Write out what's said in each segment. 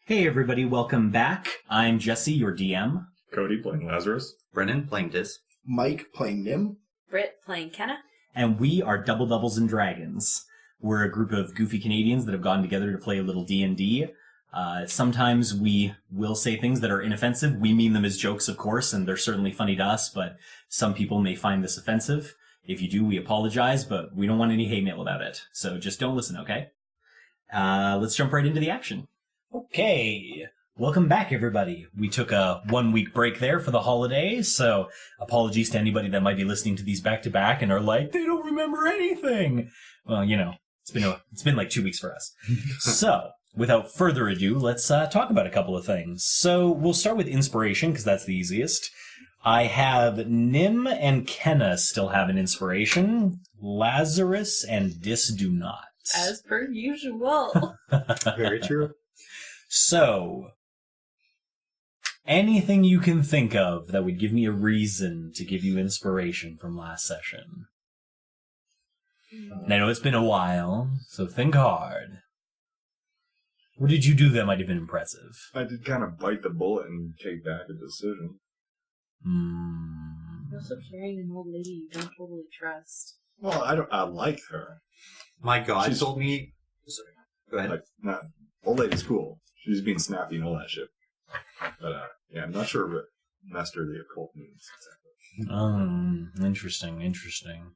Hey everybody, welcome back. I'm Jesse, your DM. Cody playing Lazarus. Brennan playing Dis. Mike playing Nim. Britt playing Kenna. And we are Double Doubles and Dragons. We're a group of goofy Canadians that have gotten together to play a little D&D. Sometimes we will say things that are inoffensive. We mean them as jokes, of course, and they're certainly funny to us, but some people may find this offensive. If you do, we apologize, but we don't want any hate mail about it. So just don't listen, okay? Let's jump right into the action. Okay, welcome back, everybody. We took a 1 week break there for the holidays, so apologies to anybody that might be listening to these back to back and are like, they don't remember anything. Well, you know, it's been like 2 weeks for us. So, without further ado, let's talk about a couple of things. So we'll start with inspiration because that's the easiest. I have Nim and Kenna still have an inspiration. Lazarus and Dis do not. As per usual. Very true. So, anything you can think of that would give me a reason to give you inspiration from last session. And I know it's been a while, so think hard. What did you do that might have been impressive? I did kind of bite the bullet and take back a decision. You're also carrying an old lady you don't totally trust. Well, I like her. My god She's- told me... Sorry, go ahead. Like, nah, old lady's cool. She's being snappy and all that shit. But, yeah, I'm not sure what Master of the Occult means exactly. Interesting.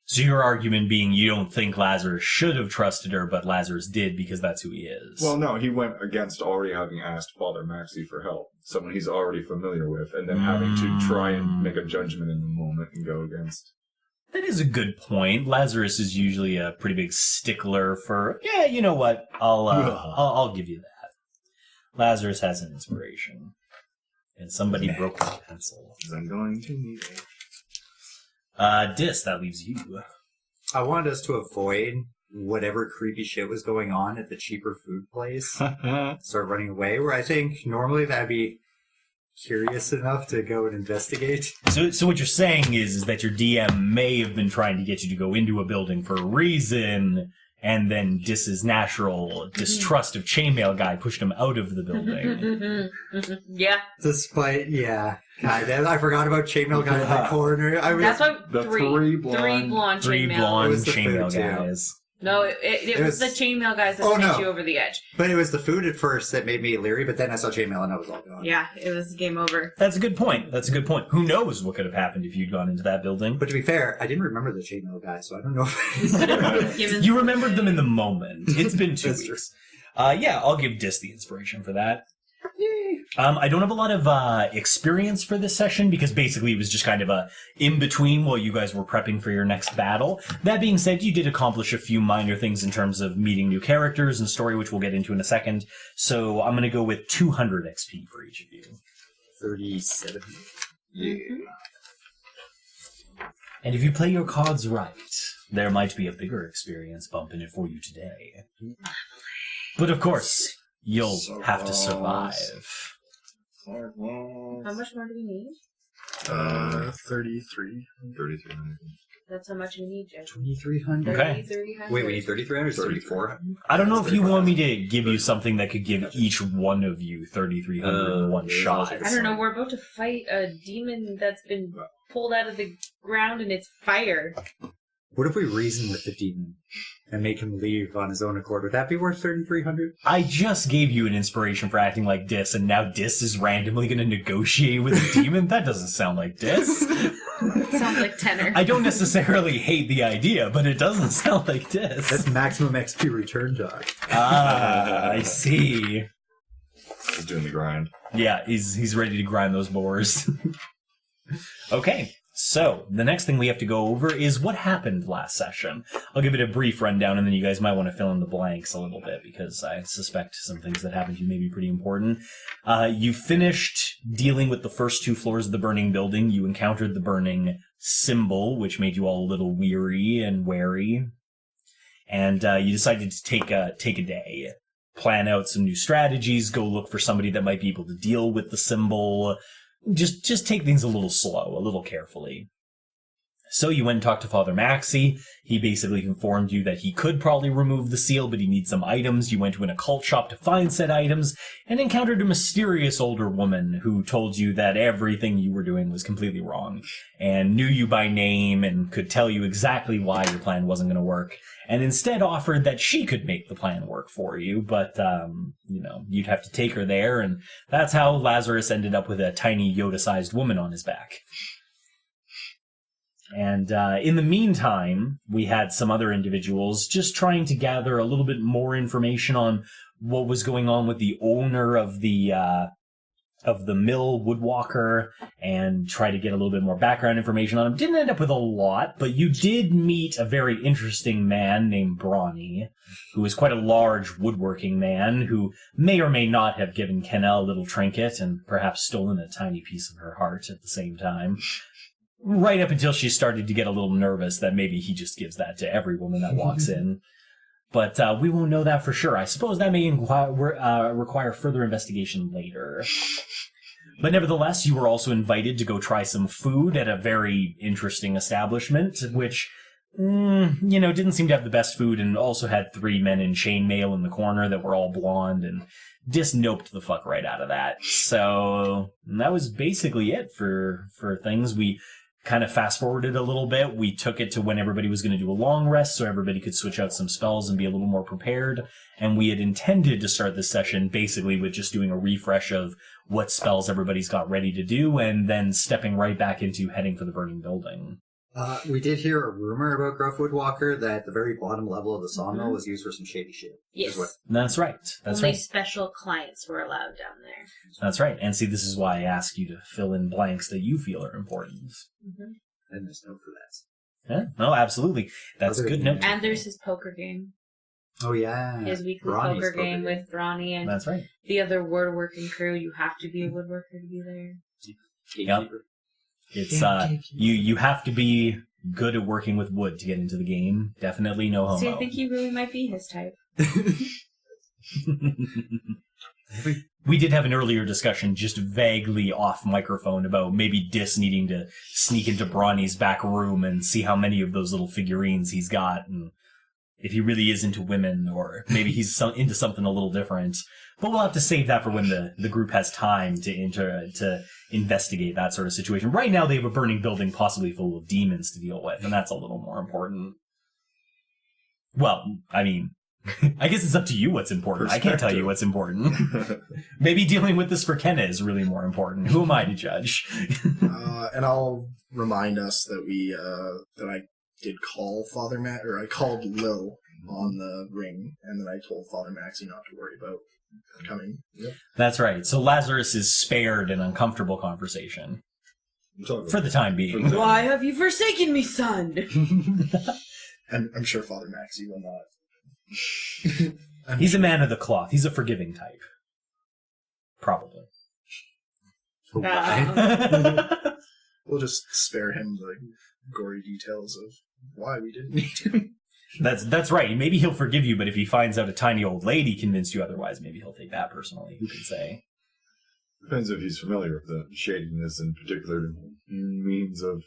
So your argument being you don't think Lazarus should have trusted her, but Lazarus did because that's who he is. Well, no, he went against already having asked Father Maxey for help. Someone he's already familiar with, and then having to try and make a judgment in the moment and go against. That is a good point. Lazarus is usually a pretty big stickler for, yeah, you know what? I'll give you that. Lazarus has an inspiration. And somebody broke my pencil. I'm going to need it. Dis, that leaves you. I wanted us to avoid whatever creepy shit was going on at the cheaper food place. Start running away, where I think normally that'd be curious enough to go and investigate. So what you're saying is that your DM may have been trying to get you to go into a building for a reason, and then Dis's natural distrust of Chainmail Guy pushed him out of the building. Yeah. Despite, yeah. God, I forgot about Chainmail Guy in the corner. I mean, That's why The three blonde Three chainmail. blonde It was the Chainmail food, too. Guys. No, it was the chainmail guys that Oh, sent no. you over the edge. but it was the food at first that made me leery, but then I saw Chainmail and I was all gone. Yeah, it was game over. That's a good point. Who knows what could have happened if you'd gone into that building? But to be fair, I didn't remember the Chainmail Guy, so I don't know if... Given You remembered them in the moment. It's been 2 That's true. weeks. Yeah, I'll give Dis the inspiration for that. I don't have a lot of experience for this session because basically it was just kind of a in-between while you guys were prepping for your next battle. That being said, you did accomplish a few minor things in terms of meeting new characters and story, which we'll get into in a second. So I'm going to go with 200 XP for each of you. 37. Yeah. And if you play your cards right, there might be a bigger experience bump in it for you today. But of course, you'll have to survive. How much more do we need? 33. 33. That's how much we need, Jeff. 2,300. Okay. 300. Wait, we need 3,300 or 3,400? I don't know if you want me to give you something that could give each one of you 3,300 in one shot. I don't know, we're about to fight a demon that's been pulled out of the ground and it's fire. What if we reason with the demon and make him leave on his own accord? Would that be worth 3,300? I just gave you an inspiration for acting like Dis, and now Dis is randomly going to negotiate with a demon? That doesn't sound like Dis. Sounds like tenor. I don't necessarily hate the idea, but it doesn't sound like Dis. That's maximum XP return, Doc. I see. He's doing the grind. Yeah, he's ready to grind those boars. Okay, so the next thing we have to go over is what happened last session. I'll give it a brief rundown, and then you guys might want to fill in the blanks a little bit, because I suspect some things that happened to you may be pretty important. You finished dealing with the first 2 floors of the burning building. You encountered the burning symbol, which made you all a little weary and wary. And you decided to take a day, plan out some new strategies, go look for somebody that might be able to deal with the symbol. Just take things a little slow, a little carefully. So you went and talked to Father Maxey. He basically informed you that he could probably remove the seal, but he needs some items. You went to an occult shop to find said items and encountered a mysterious older woman who told you that everything you were doing was completely wrong and knew you by name and could tell you exactly why your plan wasn't going to work, and instead offered that she could make the plan work for you, but, you'd have to take her there, and that's how Lazarus ended up with a tiny Yoda-sized woman on his back. And in the meantime, we had some other individuals just trying to gather a little bit more information on what was going on with the owner of the mill, Woodwalker, and try to get a little bit more background information on him. Didn't end up with a lot, but you did meet a very interesting man named Brawny, who is quite a large woodworking man who may or may not have given Kenna a little trinket and perhaps stolen a tiny piece of her heart at the same time. Right up until she started to get a little nervous that maybe he just gives that to every woman that walks in. But we won't know that for sure. I suppose that may require further investigation later. But nevertheless, you were also invited to go try some food at a very interesting establishment, which, didn't seem to have the best food and also had 3 men in chainmail in the corner that were all blonde and noped the fuck right out of that. So that was basically it for things. We kind of fast-forwarded a little bit. We took it to when everybody was going to do a long rest so everybody could switch out some spells and be a little more prepared. And we had intended to start this session basically with just doing a refresh of what spells everybody's got ready to do and then stepping right back into heading for the burning building. We did hear a rumor about Gruff Woodwalker that the very bottom level of the sawmill was used for some shady shit. Yes. That's right. Only special clients were allowed down there. That's right. And see, this is why I ask you to fill in blanks that you feel are important. Mm-hmm. And there's no for that. Yeah, no, absolutely. That's a good note. And there's his poker game. Oh, yeah. His weekly poker game with Brawny and that's right. The other woodworking crew. You have to be a woodworker to be there. Yep. It's, you have to be good at working with wood to get into the game. Definitely no homo. So I think he really might be his type. We did have an earlier discussion just vaguely off microphone about maybe Dis needing to sneak into Brawny's back room and see how many of those little figurines he's got and if he really is into women or maybe he's into something a little different. But we'll have to save that for when the group has time to investigate that sort of situation. Right now they have a burning building possibly full of demons to deal with, and that's a little more important. Well, I mean, I guess it's up to you what's important. I can't tell you what's important. Maybe dealing with this for Kenna is really more important. Who am I to judge? And I'll remind us that that I did call Father Matt, or I called Lil on the ring, and then I told Father Maxey not to worry about coming. Yep. That's right. So Lazarus is spared an uncomfortable conversation. For the time being. Why have you forsaken me, son? And I'm sure Father Maxey will not. He's a man of the cloth. He's a forgiving type. Probably. We'll just spare him the gory details of why we didn't need him. That's right. Maybe he'll forgive you, but if he finds out a tiny old lady convinced you otherwise, maybe he'll take that personally. Who can say? Depends if he's familiar with the shadiness and particular means of,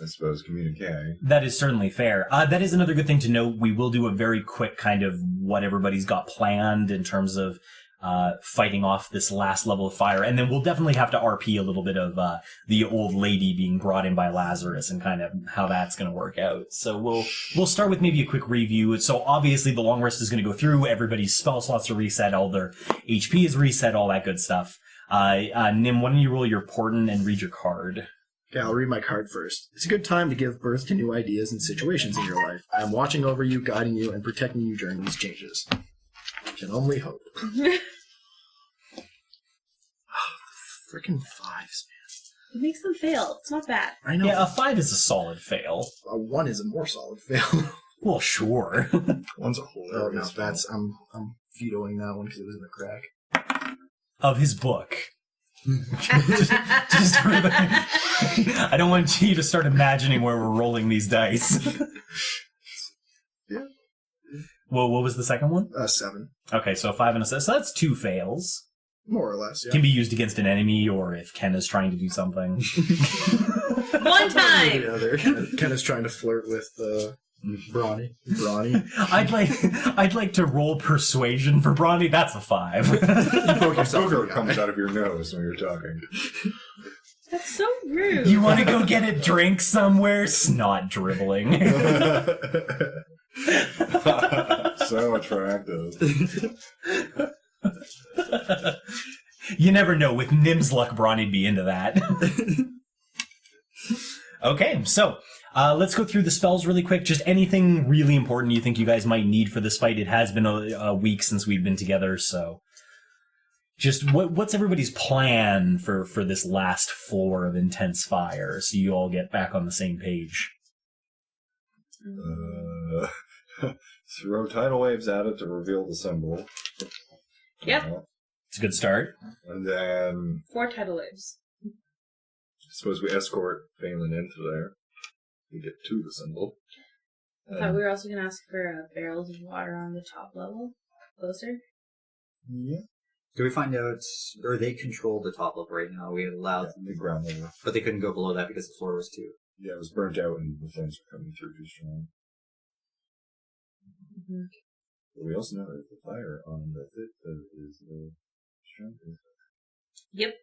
I suppose, communique. That is certainly fair. That is another good thing to note. We will do a very quick kind of what everybody's got planned in terms of fighting off this last level of fire. And then we'll definitely have to RP a little bit of the old lady being brought in by Lazarus and kind of how that's going to work out. So we'll start with maybe a quick review. So obviously the long rest is going to go through. Everybody's spell slots are reset. All their HP is reset. All that good stuff. Nim, why don't you roll your portent and read your card? Okay, I'll read my card first. It's a good time to give birth to new ideas and situations in your life. I am watching over you, guiding you, and protecting you during these changes. I can only hope. Frickin' 5s, man. It makes them fail. It's not bad. I know. Yeah, a 5 is a solid fail. A 1 is a more solid fail. Well, sure. One's a whole. Oh no, that's I'm vetoing that one because it was in the crack. Of his book. just for the, I don't want you to start imagining where we're rolling these dice. Yeah. Well, what was the second one? 7. Okay, so a 5 and a 6. So that's 2 fails. More or less, yeah. Can be used against an enemy or if Ken is trying to do something. One time! The other. Kenna's trying to flirt with Brawny. Brawny. I'd like to roll persuasion for Brawny. That's a 5. Booger comes out of your nose when you're talking. That's so rude. You want to go get a drink somewhere? Snot dribbling. So attractive. You never know. With Nim's luck, Brawny'd be into that. Okay, so let's go through the spells really quick. Just anything really important you think you guys might need for this fight. It has been a week since we've been together, so just what's everybody's plan for this last floor of intense fire, so you all get back on the same page? Throw tidal waves at it to reveal the symbol. Yep. It's a good start. And then 4 tidal waves. I suppose we escort Faylin into there. We get to the symbol. I thought we were also going to ask for barrels of water on the top level. Closer. Yeah. Do we find out, or they control the top level right now? We allowed them, The ground level. but they couldn't go below that because the floor was too. Yeah, it was burnt out and the flames were coming through too strong. Mm-hmm. But we also know that the fire on the fifth is stronger. Yep.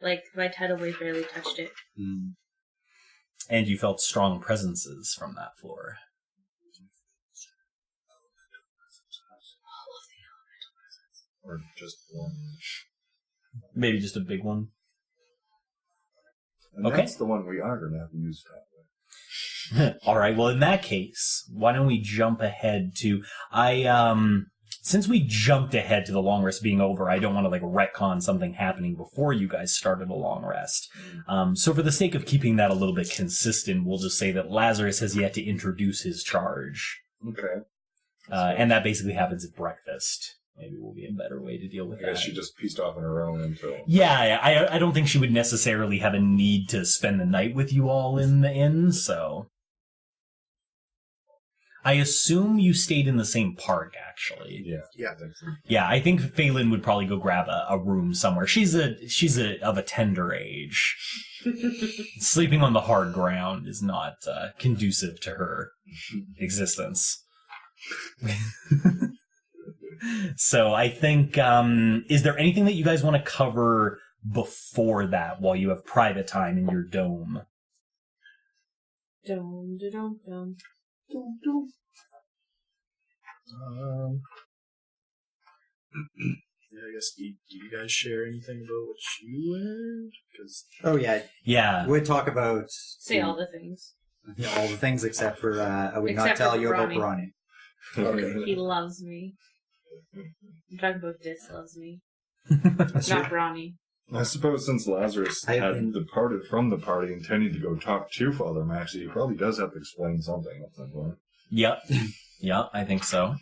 Like, my tidal wave barely touched it. And you felt strong presences from that floor. Or just one. Maybe just a big one. And Okay. that's the one we are going to have to use that way. All right. Well, in that case, why don't we jump ahead to since we jumped ahead to the long rest being over, I don't want to retcon something happening before you guys started a long rest. So for the sake of keeping that a little bit consistent, we'll just say that Lazarus has yet to introduce his charge, Okay. and that basically happens at breakfast. Maybe will be a better way to deal with I guess that. she just pieced off on her own until... Yeah, I don't think she would necessarily have a need to spend the night with you all in the inn, so... I assume you stayed in the same park, actually. Yeah. I think so. Yeah, I think Faylin would probably go grab a room somewhere. She's of a tender age. Sleeping on the hard ground is not conducive to her existence. So I think, is there anything that you guys want to cover before that while you have private time in your dome? Dum, dum, dum. Yeah, I guess, do you guys share anything about what you learned? Because Oh yeah, Yeah. we'd talk about Say all the things. all the things except for I would not Except tell for you Brawny. about Brawny. Okay. He loves me. I'm talking about this loves me. That's Not true. Brawny. I suppose since Lazarus I had mean- departed from the party intending to go talk to Father Maxie, he probably does have to explain something at some point. Yep. Yeah, I think so.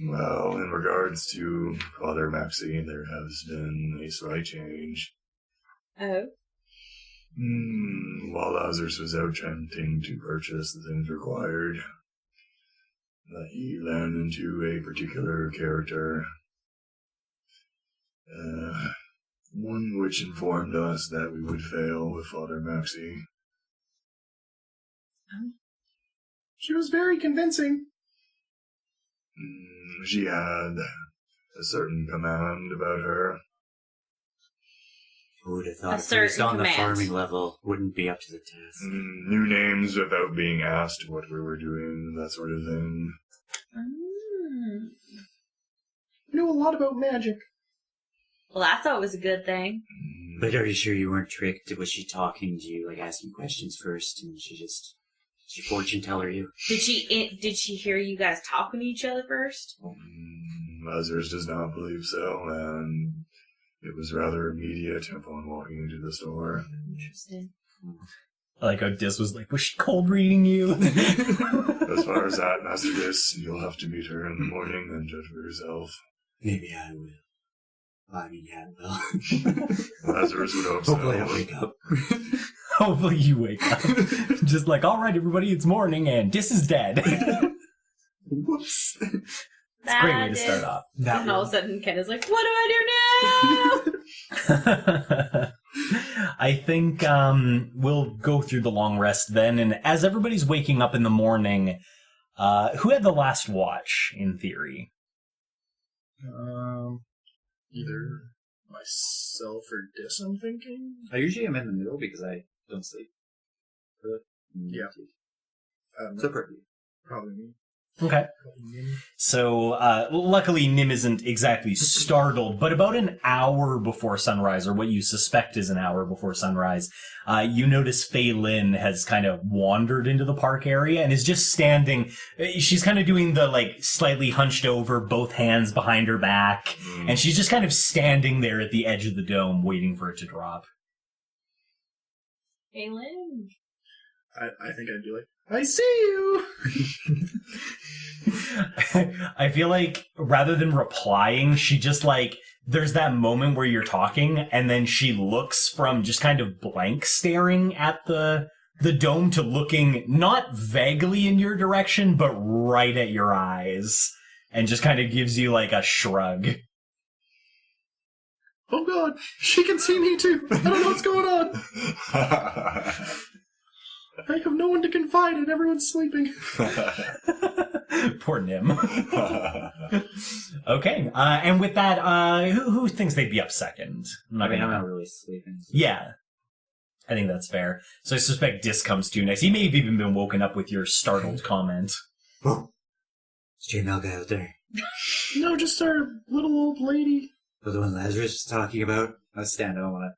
Well, in regards to Father Maxie, there has been a slight change. Oh. While Lazarus was out attempting to purchase the things required, he ran into a particular character. One which informed us that we would fail with Father Maxie. she was very convincing. She had a certain command about her. Who would have A thought a priest certain on the command. farming level wouldn't be up to the task? New names without being asked what we were doing, that sort of thing. Knew a lot about magic. Well, that's always a good thing. But are you sure you weren't tricked? Was she talking to you, asking questions first, and she fortune teller you? Did she hear you guys talking to each other first? Lazarus does not believe so, and it was rather immediate upon walking into the store. Interesting. I like how Dis was she cold reading you? As far as that, Master Dis, you'll have to meet her in the morning and judge for yourself. Maybe I will. I mean, yeah, well. Lazarus would hope so. Hopefully I'll wake up. Hopefully you wake up. Just all right, everybody, it's morning, and Dis is dead. Whoops. It's a great way to start off. And all of a sudden, Kenna's like, "What do I do now?" I think we'll go through the long rest then, and as everybody's waking up in the morning, who had the last watch, in theory? Either myself or Dis, I'm thinking. I usually am in the middle because I don't sleep. Yeah. So Probably me. Okay. So, luckily, Nim isn't exactly startled, but about an hour before sunrise, or what you suspect is an hour before sunrise, you notice Faylin has kind of wandered into the park area and is just standing. She's kind of doing the, like, slightly hunched over, both hands behind her back, and she's just kind of standing there at the edge of the dome, waiting for it to drop. Faylin. I think I'd be like, I see you! I feel like rather than replying, she just like, there's that moment where you're talking and then she looks from just kind of blank staring at the dome to looking not vaguely in your direction, but right at your eyes and just kind of gives you like a shrug. Oh god, she can see me too! I don't know what's going on! I have no one to confide in, everyone's sleeping. Poor Nim. Okay, and with that, who thinks they'd be up second? I'm not really sleeping. So. Yeah, I think that's fair. So I suspect Dis comes to you next. He may have even been woken up with your startled comment. Whoa. Is J-Mel guy out there? No, just our little old lady. The one Lazarus was talking about? I stand up, I want to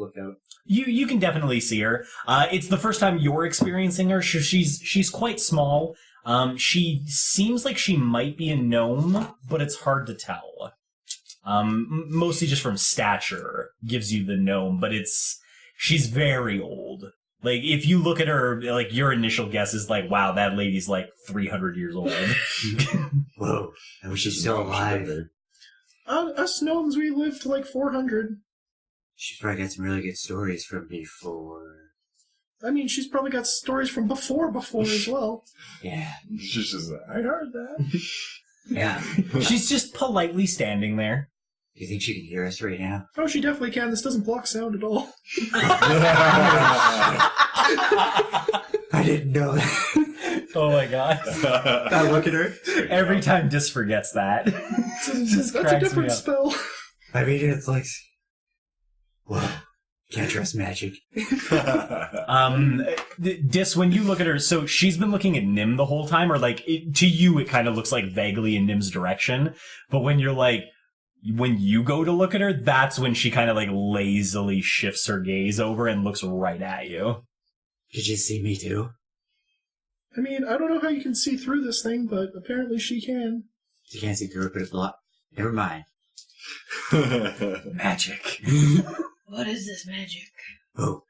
look out. You can definitely see her. It's the first time you're experiencing her. She's quite small. She seems like she might be a gnome, but it's hard to tell. Mostly just from stature gives you the gnome, but she's very old. Like, if you look at her, like, your initial guess is like, wow, that lady's like 300 years old. Whoa, I wish she's still alive. Us gnomes, we lived to like 400. She's probably got some really good stories from before. I mean, she's probably got stories from before as well. Yeah. She's just like, I heard that. Yeah. She's just politely standing there. Do you think she can hear us right now? Oh, she definitely can. This doesn't block sound at all. I didn't know that. Oh my god. I look at her. Every time Dis forgets that. That's a different spell. I mean, it's like... Whoa. Can't trust magic. Dis, when you look at her, so she's been looking at Nim the whole time, or like, to you it kind of looks like vaguely in Nim's direction, but when you're like, when you go to look at her, that's when she kind of like lazily shifts her gaze over and looks right at you. Could you see me too? I mean, I don't know how you can see through this thing, but apparently she can. She can't see through it, but it's a lot. Never mind. Magic. What is this magic? Oh.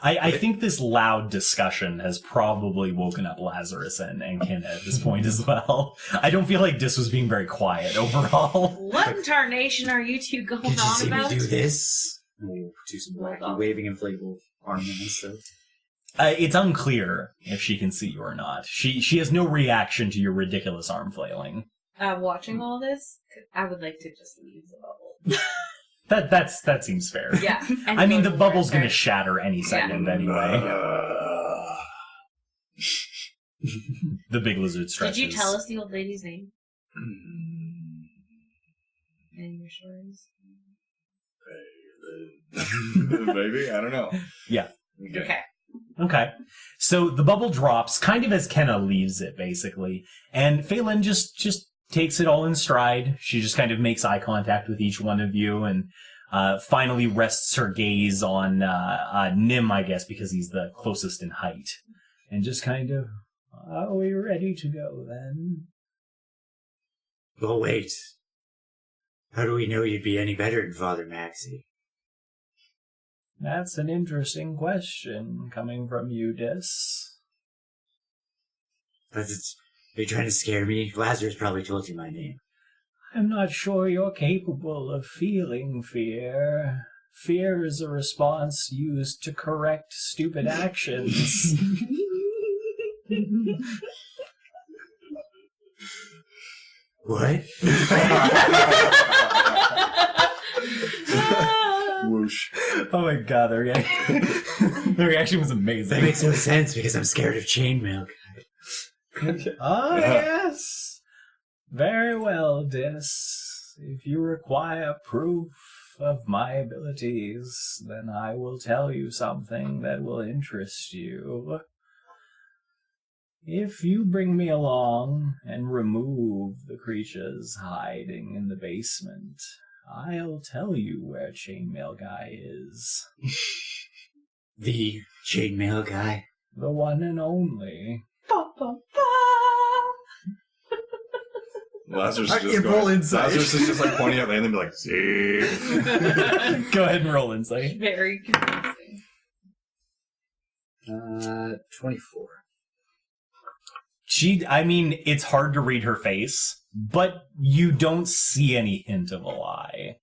I think this loud discussion has probably woken up Lazarus and Kenna at this point as well. I don't feel like Dis was being very quiet overall. What in tarnation are you two going Could you on see about? me do this? We'll do some Hold wacky on. waving inflatable armament and stuff. It's unclear if she can see you or not. She has no reaction to your ridiculous arm flailing. Watching all this, I would like to just leave the bubble. That seems fair. Yeah. I mean, the bubble's going gonna shatter any second anyway. The big lizard stretches. Did you tell us the old lady's name? In your stories? Maybe? I don't know. Yeah. Okay. Okay. So the bubble drops, kind of as Kenna leaves it, basically. And Faylin just takes it all in stride. She just kind of makes eye contact with each one of you and finally rests her gaze on Nim, I guess, because he's the closest in height. And just kind of, are we ready to go then? Well, wait. How do we know you'd be any better than Father Maxie? That's an interesting question coming from you, Dis. Are you trying to scare me? Lazarus probably told you my name. I'm not sure you're capable of feeling fear. Fear is a response used to correct stupid actions. What? Whoosh. Oh my God, the reaction was amazing. That makes no sense because I'm scared of chainmail. Ah, yes. Very well, Dis. If you require proof of my abilities, then I will tell you something that will interest you. If you bring me along and remove the creatures hiding in the basement, I'll tell you where Chainmail Guy is. The chainmail guy? The one and only. Lazarus is I just can roll going, insight. Lazarus is just like pointing at Landon and be like, see? Go ahead and roll insight. Very convincing. 24. It's hard to read her face, but you don't see any hint of a lie.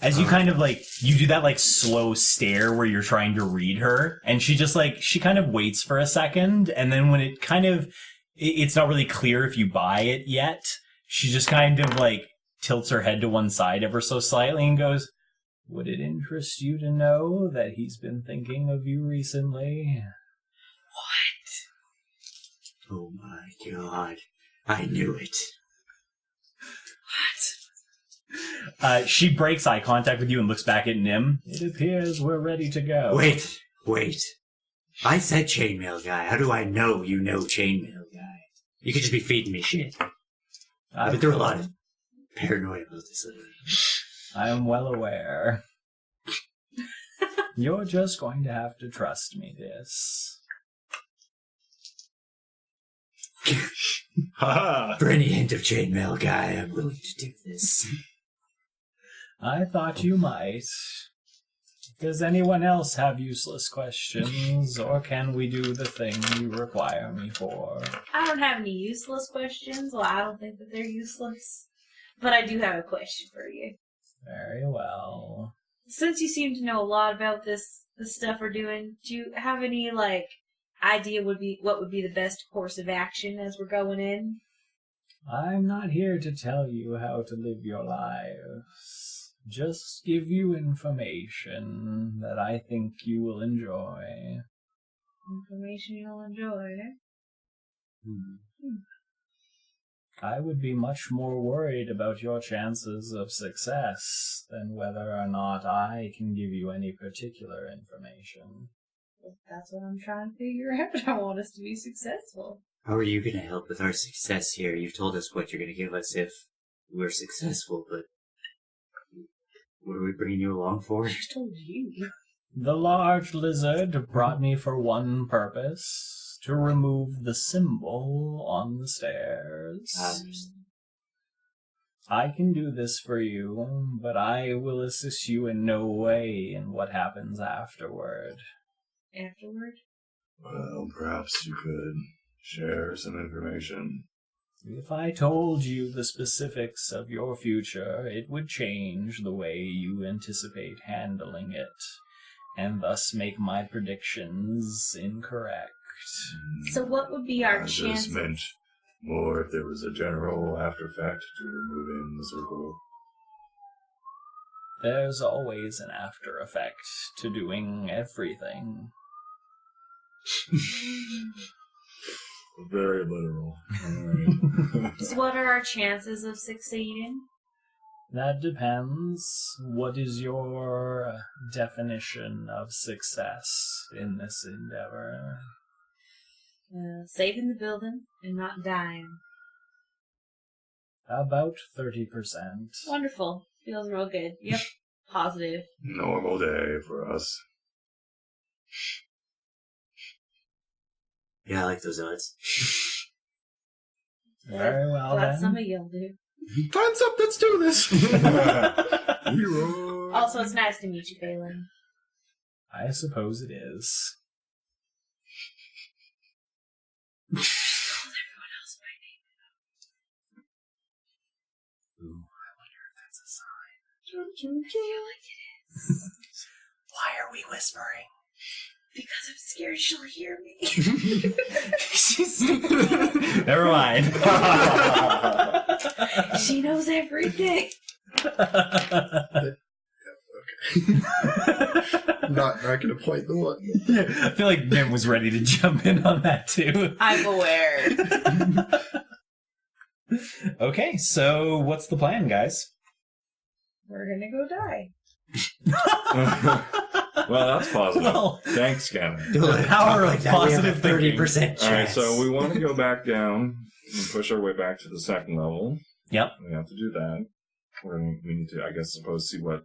As you kind of you do that slow stare where you're trying to read her, and she just she kind of waits for a second, and then when it kind of, it's not really clear if you buy it yet, she just kind of tilts her head to one side ever so slightly and goes, "Would it interest you to know that he's been thinking of you recently?" Oh my god. I knew it. She breaks eye contact with you and looks back at Nim. It appears we're ready to go. Wait. I said chainmail guy. How do I know you know chainmail guy? You could just be feeding me shit. I've been through a lot of paranoia about this lately. I am well aware. You're just going to have to trust me, Dis. For any hint of chainmail guy, I'm willing to do this. I thought you might. Does anyone else have useless questions, or can we do the thing you require me for? I don't have any useless questions. Well, I don't think that they're useless. But I do have a question for you. Very well. Since you seem to know a lot about this stuff we're doing, do you have any, idea what would be the best course of action as we're going in? I'm not here to tell you how to live your lives. Just give you information that I think you will enjoy. Information you'll enjoy, eh? I would be much more worried about your chances of success than whether or not I can give you any particular information. Well, that's what I'm trying to figure out. I want us to be successful. How are you going to help with our success here? You've told us what you're going to give us if we're successful, but what are we bringing you along for? I told you. The large lizard brought me for one purpose, to remove the symbol on the stairs. I can do this for you, but I will assist you in no way in what happens afterward. Afterward? Well, perhaps you could share some information. If I told you the specifics of your future, it would change the way you anticipate handling it, and thus make my predictions incorrect. So what would be our I chance? just meant more if there was a general after effect to removing the circle. There's always an after effect to doing everything. Very literal. Alright. So what are our chances of succeeding? That depends. What is your definition of success in this endeavor? Saving the building and not dying. About 30%. Wonderful. Feels real good. Yep. Positive. Normal day for us. Yeah, I like those odds. Very well, Glad then. some of y'all do. Time's up, let's do this! Hero. Also, it's nice to meet you, Faylin. I suppose it is. Ooh, I wonder if that's a sign. I feel like it is. Why are we whispering? Because I'm scared she'll hear me. Never mind. She knows everything. Not gonna point the one. I feel like Nim was ready to jump in on that too. I'm aware. Okay, so what's the plan, guys? We're gonna go die. Well, that's positive. Well, Thanks, Kenna. the power of positive thinking. 30% chance. All right, so we want to go back down and push our way back to the second level. Yep. We have to do that. We need to, I guess, see what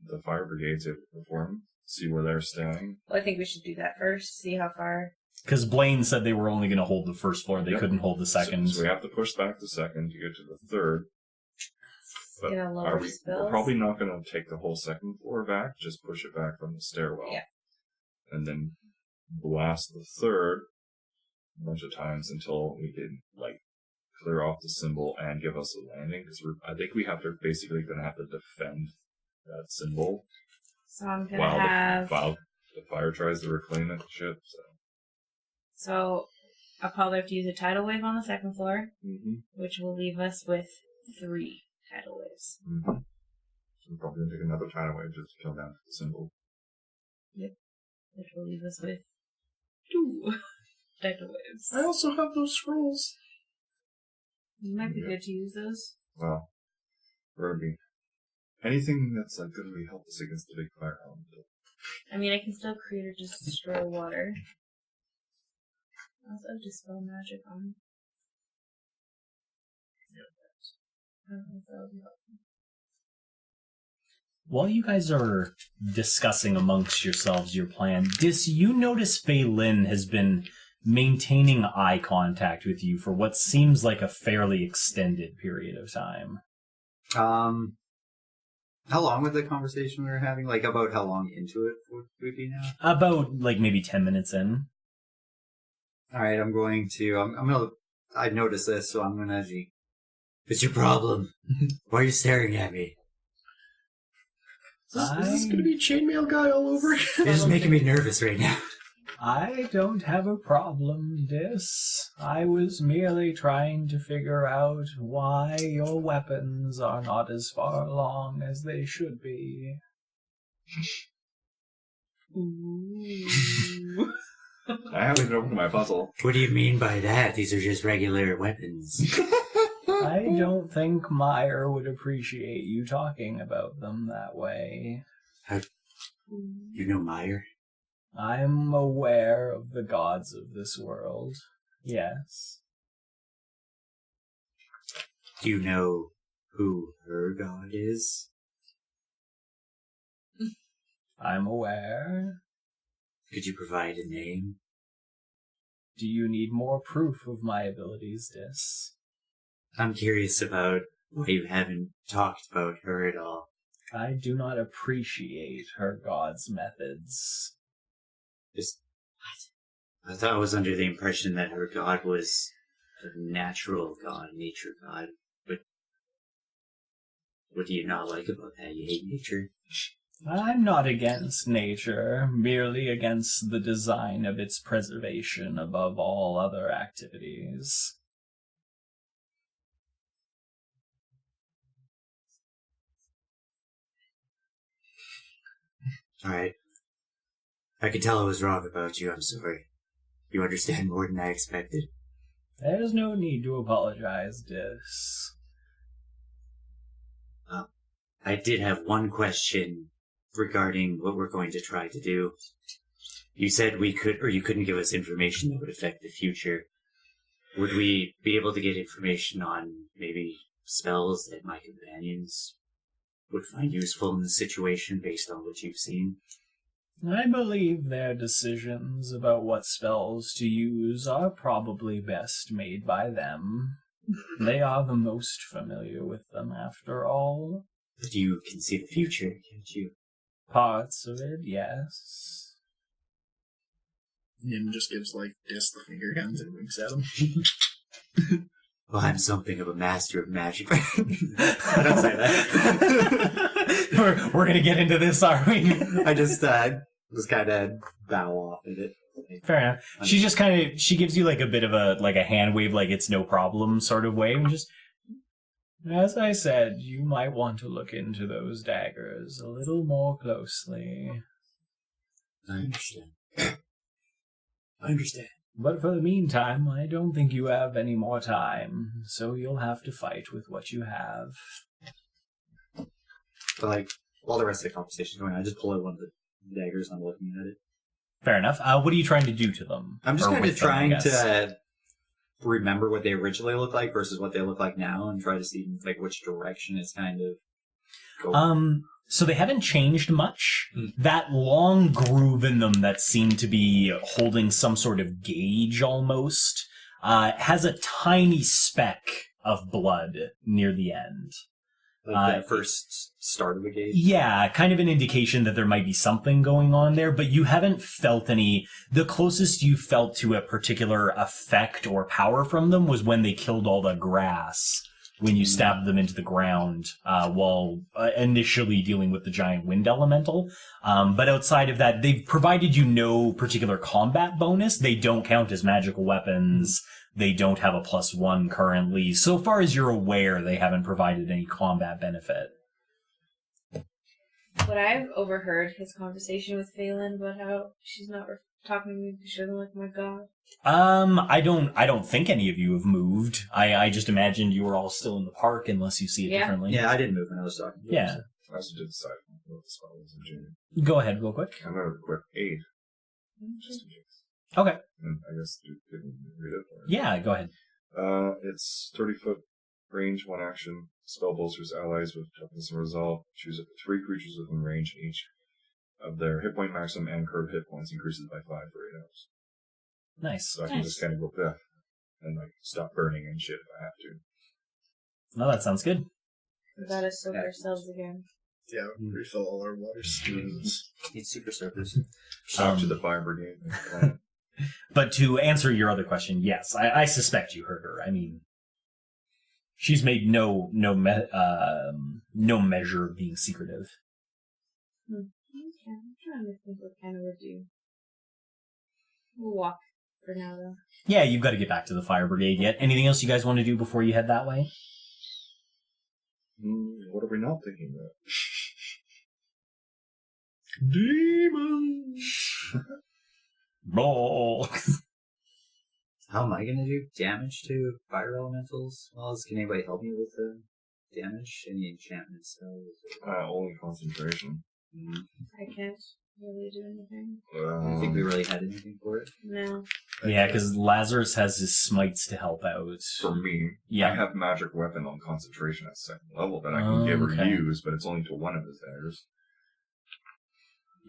the fire brigades able to perform, see where they're staying. Well, I think we should do that first. See how far. Because Blaine said they were only going to hold the first floor. They couldn't hold the second. So we have to push back the second to get to the third. But Get a lower we're spells. probably not going to take the whole second floor back, just push it back from the stairwell. Yeah. And then blast the third a bunch of times until we can, like, clear off the symbol and give us a landing. Because I think we have to basically going to have to defend that symbol So I'm gonna while have. while the fire tries to reclaim it. Shit. So I'll probably have to use a tidal wave on the second floor, which will leave us with 3 tidal waves. So we're probably going to take another tidal wave just to kill down the symbol. Which will leave us with 2 tidal waves. I also have those scrolls. It might be good to use those. Well, we're going to be anything that's going to be help us against the big fire elemental. I mean, I can still create or just destroy water. I also have dispel magic on. I don't know if that would be helpful. While you guys are discussing amongst yourselves your plan, you notice Faylin has been maintaining eye contact with you for what seems like a fairly extended period of time. How long was the conversation we were having? Like, about how long into it would we be now? About, like, maybe 10 minutes in. Alright, I'm gonna, I noticed this, so I'm gonna, What's your problem? Why are you staring at me? Is this gonna be chainmail guy all over again? You're just making me nervous right now. I don't have a problem, Dis. I was merely trying to figure out why your weapons are not as far along as they should be. Ooh. I haven't opened my puzzle. What do you mean by that? These are just regular weapons. I don't think Meyer would appreciate you talking about them that way. You know Meyer? I'm aware of the gods of this world. Yes. Do you know who her god is? I'm aware. Could you provide a name? Do you need more proof of my abilities, Dis? I'm curious about why you haven't talked about her at all. I do not appreciate her god's methods. What? I thought I was under the impression that her god was a natural god, nature god. But what do you not like about that? You hate nature? I'm not against nature, merely against the design of its preservation above all other activities. Alright. I can tell I was wrong about you, I'm sorry. You understand more than I expected. There's no need to apologize, Dis. I did have one question regarding what we're going to try to do. You said we could, or you couldn't give us information that would affect the future. Would we be able to get information on maybe spells that my companions would find useful in the situation based on what you've seen? I believe their decisions about what spells to use are probably best made by them. They are the most familiar with them, after all. But you can see the future, can't you? Parts of it, yes. Nim just gives, like, Dis the finger guns and winks at him. Well, I'm something of a master of magic. I don't say that. We're gonna get into this, are we? I just kind of bow off at it. Fair enough. She just she gives you like a bit of a hand wave, like it's no problem sort of way, and just, As I said, you might want to look into those daggers a little more closely. I understand. But for the meantime, I don't think you have any more time, so you'll have to fight with what you have. But like, while the rest of the conversation's going on, I just pull out one of the daggers and I'm looking at it. Fair enough. What are you trying to do to them? I'm just Or kind of with them, I trying guess? to remember what they originally looked like versus what they look like now and try to see like which direction it's kind of going. So they haven't changed much. Mm. That long groove in them that seemed to be holding some sort of gauge almost has a tiny speck of blood near the end. Like that first start of the gauge. Yeah, kind of an indication that there might be something going on there, but you haven't felt any. The closest you felt to a particular effect or power from them was when they killed all the grass, when you stabbed them into the ground while initially dealing with the giant wind elemental. But outside of that, they've provided you no particular combat bonus. They don't count as magical weapons. They don't have a +1 currently. So far as you're aware, they haven't provided any combat benefit. But I've overheard his conversation with Faylin about how she's not talking to me because she doesn't like my god. I don't think any of you have moved. I just imagined you were all still in the park unless you see it Yeah. differently. Yeah, I didn't move when I was talking. Yeah. I also did decide what the spell was in June. Go ahead real quick. I'm going to equip aid, just in case. Okay. And I guess you can read it. Or... Yeah, go ahead. It's 30-foot range, one action. Spell bolsters allies with toughness and resolve. Choose up to 3 creatures within range, and each of their hit point maximum and current hit points increases by 5 for 8 hours. Nice. So I can just kind of go there and like stop burning and shit if I have to. No, that sounds good. We gotta soak ourselves again. Yeah, refill all our water spoons. Need super soakers. Shout to the fire brigade. And the planet. But to answer your other question, yes, I suspect you heard her. I mean, she's made no measure of being secretive. Okay, I'm trying to think what kind of would do. We'll walk for now, though. Yeah, you've got to get back to the fire brigade yet. Anything else you guys want to do before you head that way? What are we not thinking of? Demons! Blah. How am I going to do damage to fire elementals? Well, can anybody help me with the damage? Any enchantment spells? Only concentration. I can't really do anything. I don't think we really had anything for it. No. Yeah, because Lazarus has his smites to help out. For me, Yeah. I have magic weapon on concentration at 2nd level that I can give or Okay. use, but it's only to one of his daggers.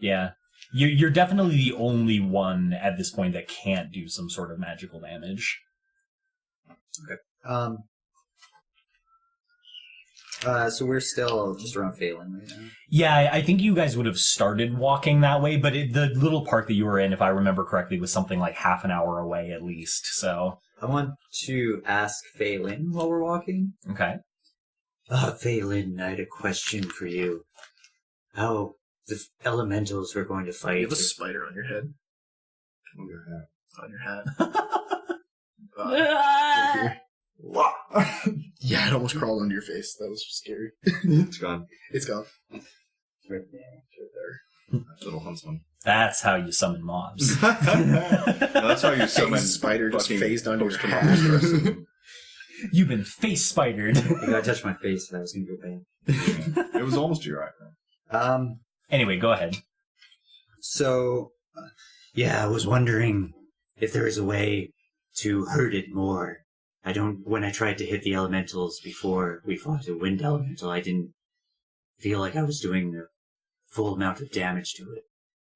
Yeah. You're definitely the only one at this point that can't do some sort of magical damage. So we're still just around Faylin right now. Yeah, I think you guys would have started walking that way, but the little park that you were in, if I remember correctly, was something like half an hour away at least, so... I want to ask Faylin while we're walking. Okay. Faylin, I had a question for you. How the elementals were going to You fight. have a spider on your head. On your hat. On your hat. Ah! Yeah, it almost crawled onto your face. That was scary. It's gone. It's gone. Right there. That little huntsman. That's how you summon mobs. That's how you summon Spider just fucking phased onto your post-traumatic head. You've been face spidered. You gotta touch my face, and I was gonna go bad. Yeah. It was almost to your eye. Anyway, go ahead. So, yeah, I was wondering if there is a way to hurt it more. When I tried to hit the elementals before we fought a wind elemental, I didn't feel like I was doing the full amount of damage to it.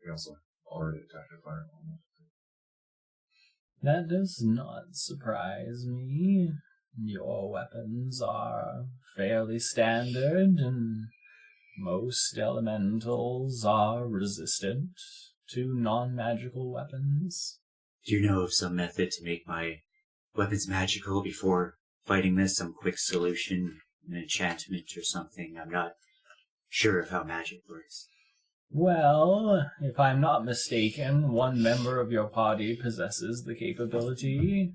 We also already attacked a fire element. That does not surprise me. Your weapons are fairly standard, and most elementals are resistant to non-magical weapons. Do you know of some method to make my weapons magical before fighting this? Some quick solution, an enchantment or something? I'm not sure of how magic works. Well, if I'm not mistaken, one member of your party possesses the capability.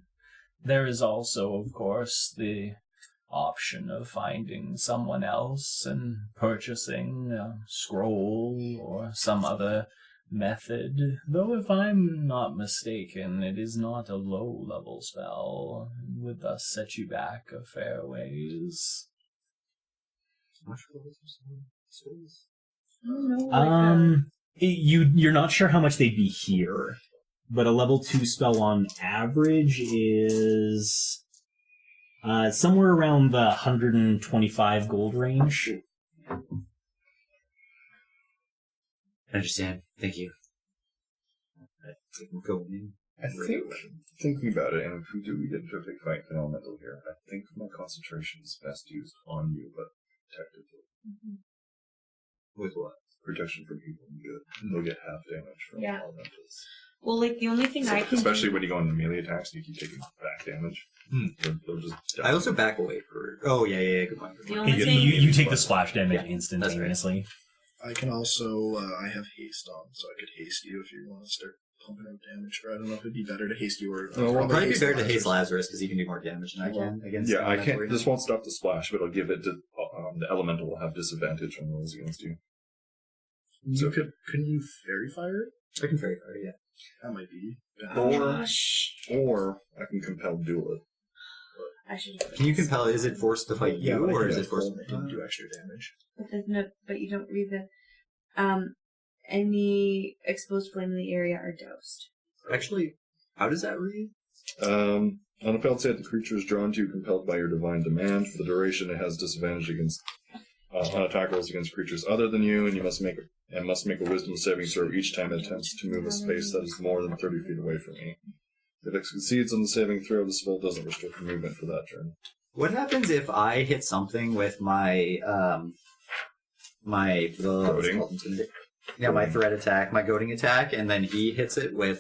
There is also, of course, the option of finding someone else and purchasing a scroll or some other method, though if I'm not mistaken, it is not a low-level spell, and would thus set you back a fair ways. You're not sure how much they'd be here, but a level 2 spell on average is somewhere around the 125 gold range. I understand. Thank you. Go in. I think, thinking about it, and if we do, we get into a big fight in elemental here, I think my concentration is best used on you, but protectively. With what? Protection for people and good. They'll get half damage from elementals. Well, like, the only thing I can especially do... when you go into melee attacks, you keep taking back damage. They'll just I also back away for... Oh, yeah, good point. The only You, thing... you take the splash damage Yeah, instantaneously. I can also, I have haste on, so I could haste you if you want to start pumping out damage. Or I don't know if it'd be better to haste you or... Probably be fair to haste Lazarus, because he can do more damage than I can against yeah, I elemental can't. right This now. won't stop the splash, but it'll give it. The elemental will have disadvantage on rolls against you. So couldn't you fairy fire it? I can fairy fire, yeah. That might be Or I can compel duel it. I should have... Can you compel? Is it forced to fight you, but or I is did it forced? cold and it didn't do extra damage. But there's no... But you don't read the... Any exposed flame in the area are doused. Actually, how does that read? On a failed save, the creature is drawn to you, compelled by your divine demand. For the duration, it has disadvantage against on attack rolls against creatures other than you, and you must make a wisdom saving throw each time it attempts to move a space that is more than 30 feet away from me. If it succeeds on the saving throw, the spell doesn't restrict movement for that turn. What happens if I hit something with my Goading? Yeah, my threat attack, my goading attack, and then he hits it with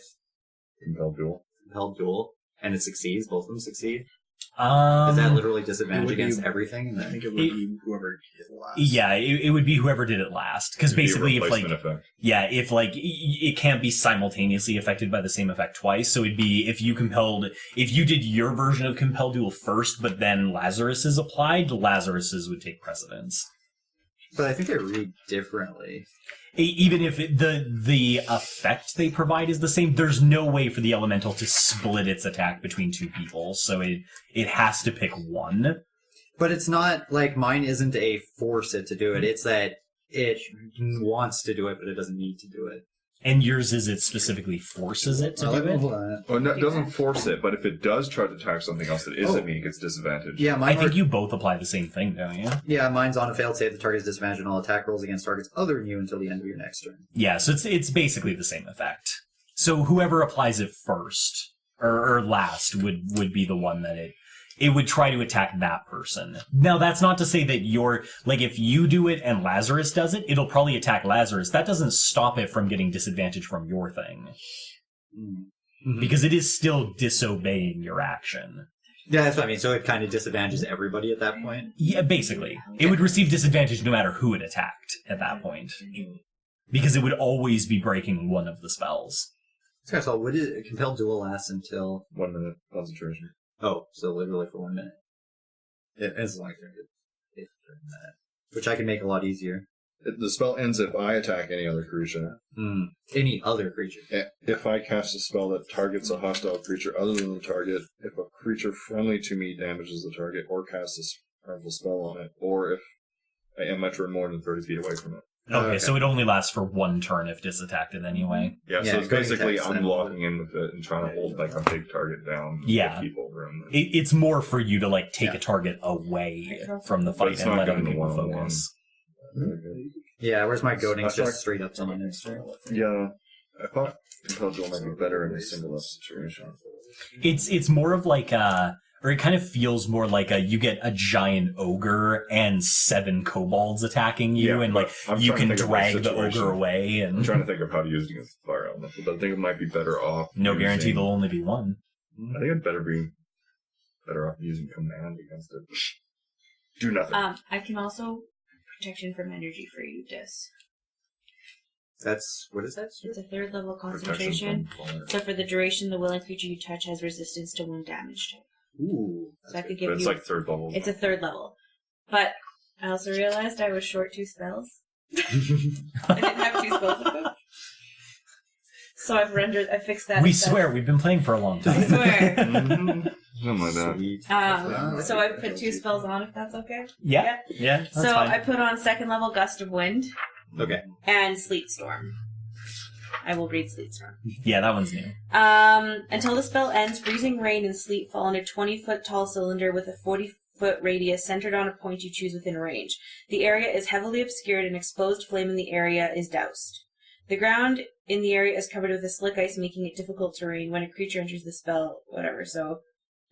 Compel duel. compelled duel, and it succeeds. Both of them succeed. Is Is that literally disadvantage it would be- against everything? I think it would be whoever hit last. Yeah, it would be whoever did it last. Because It'd be a basically, if like, replacement effect. yeah, if like it can't be simultaneously affected by the same effect twice. So it'd be if you did your version of compel duel first, but then Lazarus is applied, Lazarus's would take precedence. But I think they read differently. Even if the effect they provide is the same, there's no way for the elemental to split its attack between two people. So it has to pick one. But it's not like mine isn't a force it to do it. It's that it wants to do it, but it doesn't need to do it. And yours is it specifically forces it to do it? Oh, no, it doesn't force it, but if it does try to attack something else that isn't me, it gets disadvantage. Yeah, I think you both apply the same thing, don't you? Yeah, mine's on a failed save. The target is disadvantaged on all attack rolls against targets other than you until the end of your next turn. Yeah, so it's basically the same effect. So whoever applies it first or last would be the one that it would try to attack that person. Now, that's not to say that if you do it and Lazarus does it, it'll probably attack Lazarus. That doesn't stop it from getting disadvantage from your thing. Mm-hmm. Because it is still disobeying your action. Yeah, that's what I mean. So it kind of disadvantages everybody at that point. Yeah, basically. It would receive disadvantage no matter who it attacked at that point. Because it would always be breaking one of the spells. So would it compel duel last until... 1 minute concentration. Oh, so literally for 1 minute. It's a long turn. Which I can make a lot easier. The spell ends if I attack any other creature. Any other creature. If I cast a spell that targets a hostile creature other than the target, if a creature friendly to me damages the target, or casts a harmful spell on it, or if I am measured more than 30 feet away from it. Okay, so it only lasts for one turn if disattacked anyway. Yeah, Yeah, so it's going basically attacks I'm then. blocking in with it and trying to hold like a big target down. Yeah. And keep over him. It's more for you to take a target away from the But fight it's and not let good other in the people one-on-one. focus. Yeah, where's my goading? That's Just like- straight up to my next turn. Yeah, I thought Compel Duel might be better in a single situation. It's more of or it kind of feels more like you get a giant ogre and 7 kobolds attacking you, Yeah, and but I'm you trying to can think of my drag the situation. ogre away, I'm and trying to think of how to use it against the fire element, but I think it might be better off. no guarantee using- there'll only be one. I think I'd better off using command against it. Do nothing. I can also protection from energy for you, Dis. What is that? It's a 3rd level Protection concentration. from fire. So for the duration, the willing creature you touch has resistance to 1 damage type. Ooh. So I could But give it's you. like third level. It's a third level. But I also realized I was short 2 spells. I didn't have 2 spells equipped. So I fixed that. We instead. swear, we've been playing for a long I time. swear. Mhm. Something like that. Sweet. So I put 2 spells on, if that's okay. Yeah, that's So fine. I put on 2nd level Gust of Wind Okay. and Sleet Storm. I will read Sleet Storm. Yeah, that one's new. Until the spell ends, freezing rain and sleet fall in a 20-foot tall cylinder with a 40-foot radius centered on a point you choose within range. The area is heavily obscured and exposed flame in the area is doused. The ground in the area is covered with a slick ice, making it difficult terrain when a creature enters the spell, whatever, so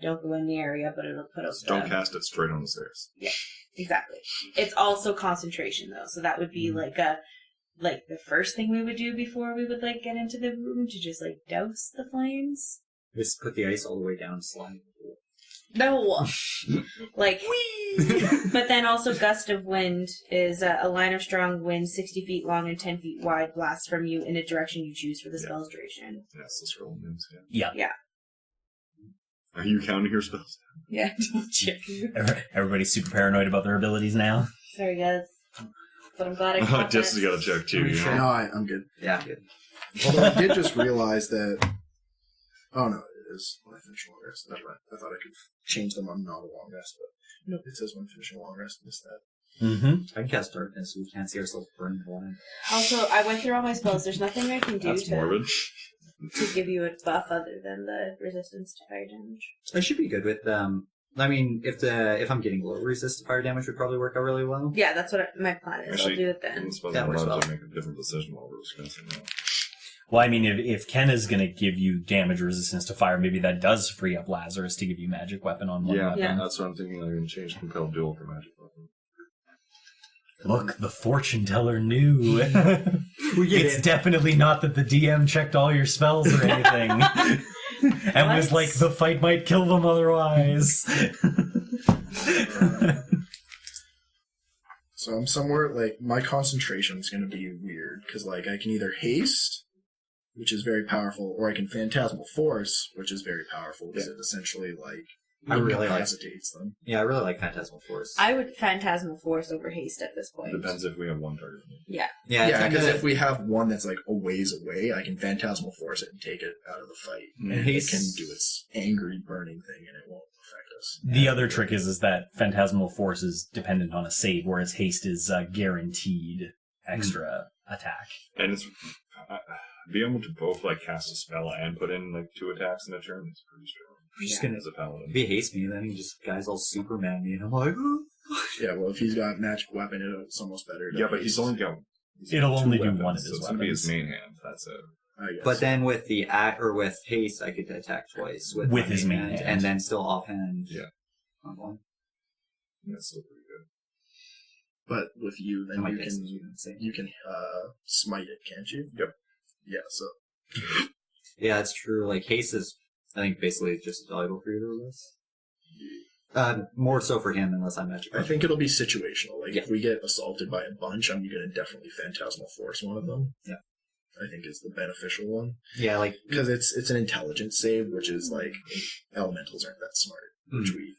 don't go in the area, but it'll put up Don't cast it straight on the stairs. Exactly. It's also concentration, though, so that would be like the first thing we would do before we would get into the room to just douse the flames. Just put the ice all the way down, slide. No, but then also Gust of Wind is a line of strong wind, 60 feet long and 10 feet wide, blasts from you in a direction you choose for the spell's duration. Yeah, it's the scroll names. Yeah. Are you counting your spells? Yeah, double check. Everybody's super paranoid about their abilities now. Sorry, guys, but I'm glad I caught Jess has that. got to check too. You know? No, I'm good. Yeah. Good. Although I did just realize that. Oh no, it is when I finish a long rest. That's right. I thought I could change them on not a long rest, but no, it says when finishing a long rest. Missed that. Mm-hmm. I can cast darkness so we can't see ourselves burn blind. Also, I went through all my spells. There's nothing I can do That's morbid. to give you a buff other than the resistance to fire damage. I should be good with I mean, if I'm getting low resist to fire damage would probably work out really well. Yeah, that's what my plan is. Actually, I'll do it then. That works well. To make a different decision while we're discussing that. Well, I mean, if Kenna's going to give you damage resistance to fire, maybe that does free up Lazarus to give you magic weapon on one weapon. Yeah. That's what I'm thinking. I'm going to change Compelled Duel for magic weapon. Look, the fortune teller knew. We get It's in. definitely not that the DM checked all your spells or anything. And was What? like, the fight might kill them otherwise. So I'm somewhere my concentration's going to be weird because I can either haste, which is very powerful, or I can phantasmal force, which is very powerful because it essentially I really like- incapacitates them. Yeah, I really like Phantasmal Force. I would Phantasmal Force over Haste at this point. Depends if we have one target. Yeah. yeah, Yeah, because kinda- if we have one that's a ways away, I can phantasmal force it and take it out of the fight. And And haste- it can do its angry burning thing, and it won't affect us. The other trick is that Phantasmal Force is dependent on a save, whereas Haste is guaranteed extra attack. And it's being able to both cast a spell and put in 2 attacks in a turn is pretty strong. I'm just gonna As a paladin. if he hates me, then he just guys all Superman me, and I'm like, "Ooh." Yeah, well, if he's got magic weapon, it's almost better. To Yeah, but he's haste, only got. It'll two only do weapons, one of so his it's gonna be his weapons. main hand. That's it. I guess. But then with the with haste, I could attack twice with With my his main hand. and then still offhand. Yeah. On one. That's still pretty good. But with you, That then might you be can insane. you can smite it, can't you? Yep. Yeah. So Yeah, that's true. Haste is, I think, basically just valuable for either of us. More so for him, unless I'm magic. I think it'll be situational. Yeah. If we get assaulted by a bunch, I'm going to definitely phantasmal force one of them. Yeah. I think is the beneficial one Yeah, because it's an intelligence save, which is elementals aren't that smart, which we.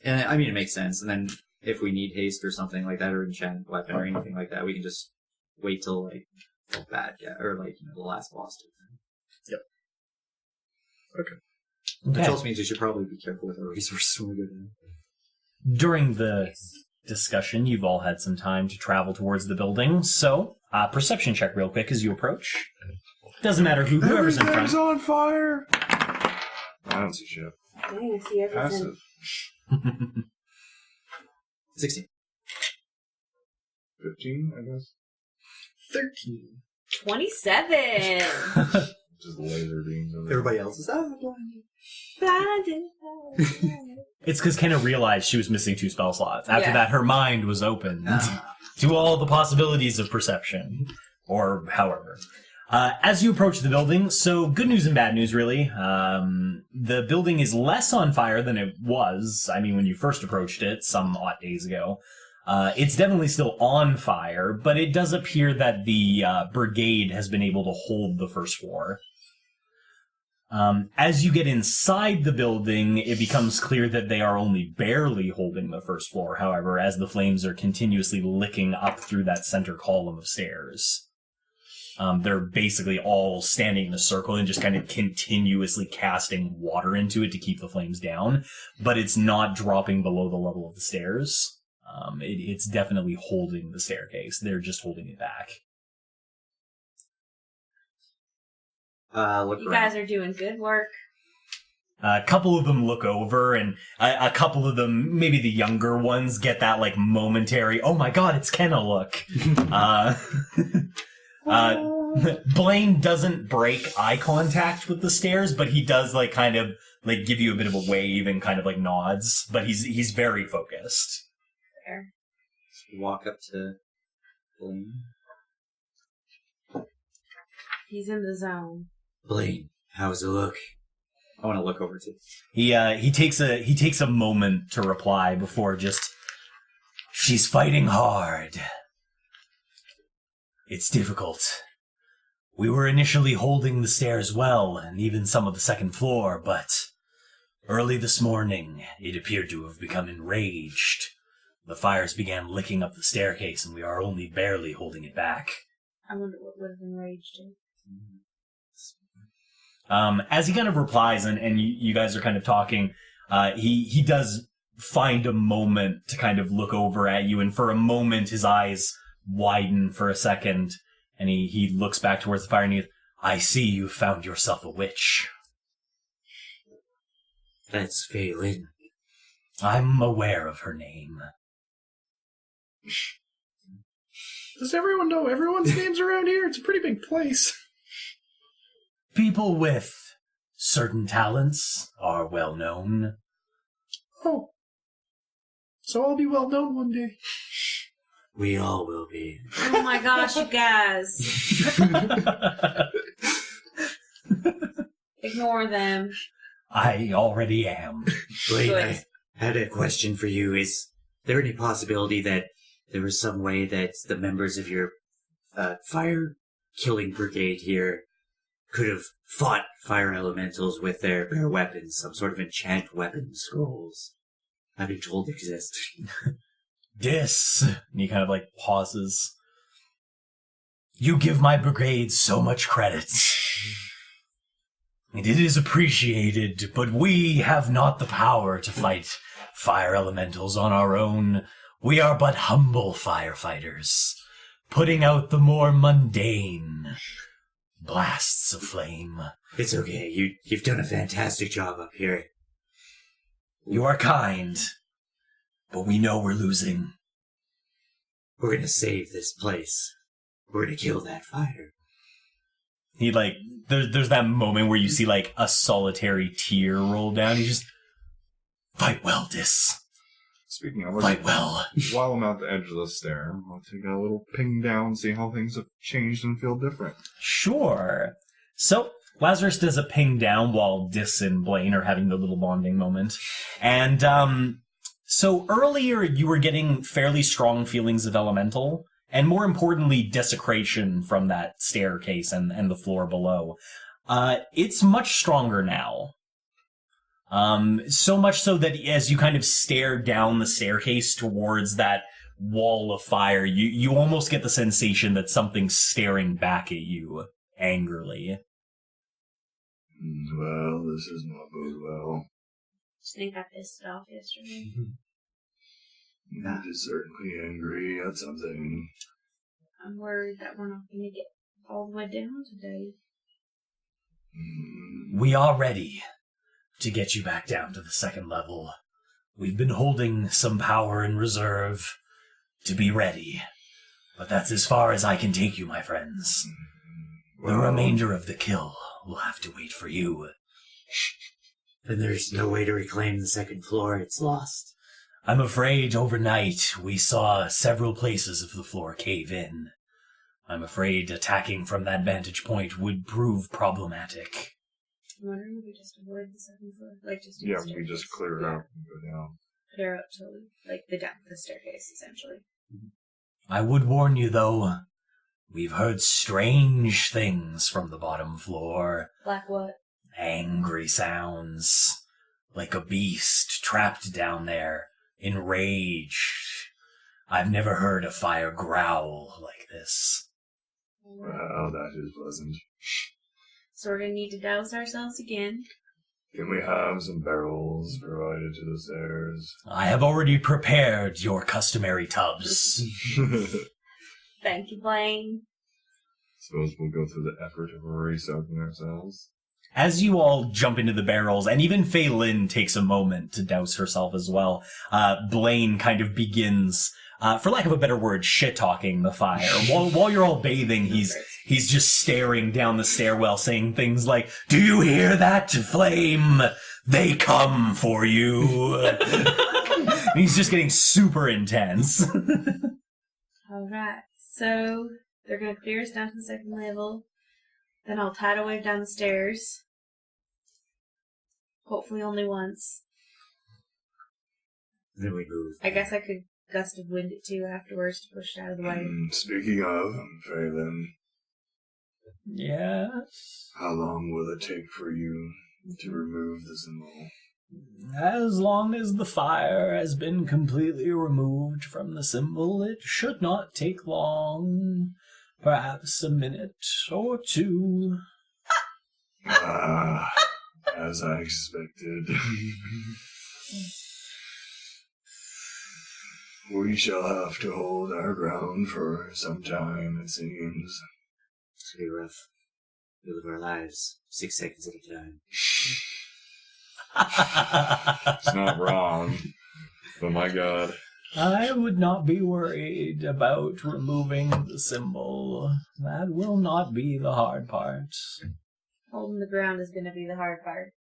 and I mean, it makes sense. And then if we need haste or something like that, or enchant weapon or anything like that, we can just wait till bad guy or the last boss. Which Okay. also means we should probably be careful with our resources when we go down. During the discussion, you've all had some time to travel towards the building, so perception check real quick as you approach. Doesn't matter whoever's in front. on fire! I don't see shit. Dang, I see everything. Passive. 16. 15, I guess. 13. 27. Just laser beams. over there. Everybody else is out. It's because Kenna realized she was missing 2 spell slots. After Yeah. that, her mind was open to all the possibilities of perception, or however. As you approach the building, so good news and bad news, really. The building is less on fire than it was. I mean, when you first approached it some odd days ago. It's definitely still on fire, but it does appear that the brigade has been able to hold the first floor. As you get inside the building, it becomes clear that they are only barely holding the first floor, however, as the flames are continuously licking up through that center column of stairs. They're basically all standing in a circle and just kind of continuously casting water into it to keep the flames down, but it's not dropping below the level of the stairs. It's definitely holding the staircase. They're just holding it back. Look You around. guys are doing good work. A couple of them look over, and a couple of them, maybe the younger ones, get that like momentary, oh my god, it's Kenna look. Blaine doesn't break eye contact with the stairs, but he does like kind of like give you a bit of a wave and kind of like nods, but he's very focused. Fair. Walk up to Blaine. He's in the zone. Blaine, how's it look? I want to look over to. He takes a moment to reply before just, she's fighting hard. It's difficult. We were initially holding the stairs well, and even some of the second floor, but early this morning, it appeared to have become enraged. The fires began licking up the staircase, and we are only barely holding it back. I wonder what would have enraged him. As he kind of replies, and you guys are kind of talking, he does find a moment to kind of look over at you, and for a moment his eyes widen for a second, and he looks back towards the fire, and I see you found yourself a witch. That's Faylin. I'm aware of her name. Does everyone know everyone's names around here? It's a pretty big place. People with certain talents are well known. Oh. So I'll be well known one day. We all will be. Oh my gosh, you guys. Ignore them. I already am. Blaine, Good. I had a question for you. Is there any possibility that there was some way that the members of your fire-killing brigade here could have fought fire elementals with their weapons, some sort of enchant weapon scrolls I've been told exist? And he kind of like pauses. You give my brigade so much credit. And it is appreciated, but we have not the power to fight fire elementals on our own. We are but humble firefighters, putting out the more mundane blasts of flame. It's okay. You've done a fantastic job up here. You are kind, but we know we're losing. We're gonna save this place. We're gonna kill that fire. He like, there's that moment where you see like a solitary tear roll down. He just, fight well, Speaking of which, Fight well. while I'm at the edge of the stair, I'll take a little ping down, see how things have changed and feel different. Sure. So, Lazarus does a ping down while Dis and Blaine are having the little bonding moment. And, so earlier you were getting fairly strong feelings of elemental, and more importantly, desecration from that staircase and the floor below. It's much stronger now. So much so that as you kind of stare down the staircase towards that wall of fire, you almost get the sensation that something's staring back at you angrily. Well, this is not bode well. Just think I pissed it off yesterday. That is certainly angry at something. I'm worried that we're not going to get all the way down today. We are ready to get you back down to the second level. We've been holding some power in reserve to be ready, but that's as far as I can take you, my friends. The remainder of the kill will have to wait for you. Then there's no way to reclaim the second floor. It's lost. I'm afraid overnight we saw several places of the floor cave in. I'm afraid attacking from that vantage point would prove problematic. I'm wondering if we just avoid the second floor, like just do Yeah, the we staircase. just clear it out and go down. Clear out to like the staircase essentially. I would warn you, though, we've heard strange things from the bottom floor. Black what? angry sounds, like a beast trapped down there, enraged. I've never heard a fire growl like this. Wow, that is pleasant. So we're gonna need to douse ourselves again. Can we have some barrels provided to the stairs? I have already prepared your customary tubs. Thank you, Blaine. Suppose we'll go through the effort of restocking ourselves. As you all jump into the barrels, and even Faylin takes a moment to douse herself as well, Blaine kind of begins, for lack of a better word, shit-talking the fire. While you're all bathing, he's just staring down the stairwell saying things like, "Do you hear that, flame? They come for you." And he's just getting super intense. Alright, so they're gonna clear us down to the second level. Then I'll tidal wave down the stairs. Hopefully only once. Then we move. I guess I could gust of wind it too afterwards to push it out of the way. Speaking of, Faylin, Yes? how long will it take for you to remove the symbol? As long as the fire has been completely removed from the symbol, it should not take long. Perhaps a minute or two. As I expected. We shall have to hold our ground for some time, it seems. It's gonna be rough. We live our lives 6 seconds at a time. It's not wrong, but my god. I would not be worried about removing the symbol. That will not be the hard part. Holding the ground is gonna be the hard part.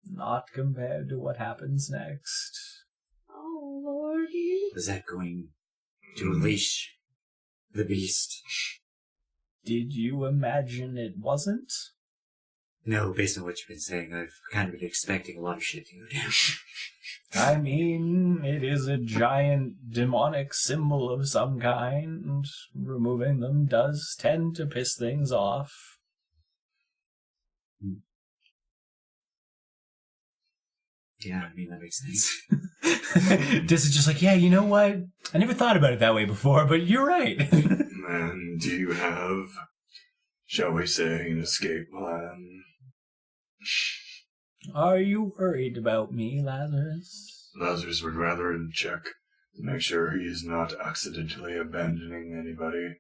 Not compared to what happens next. Oh, Lordy. Was that going to unleash the beast? Did you imagine it wasn't? No, based on what you've been saying, I've kind of been expecting a lot of shit to go down. I mean, it is a giant demonic symbol of some kind. Removing them does tend to piss things off. Yeah, I mean, that makes sense. This is just like, yeah, you know what? I never thought about it that way before, but you're right. And do you have, shall we say, an escape plan? Are you worried about me, Lazarus? Lazarus would rather check to make sure he is not accidentally abandoning anybody.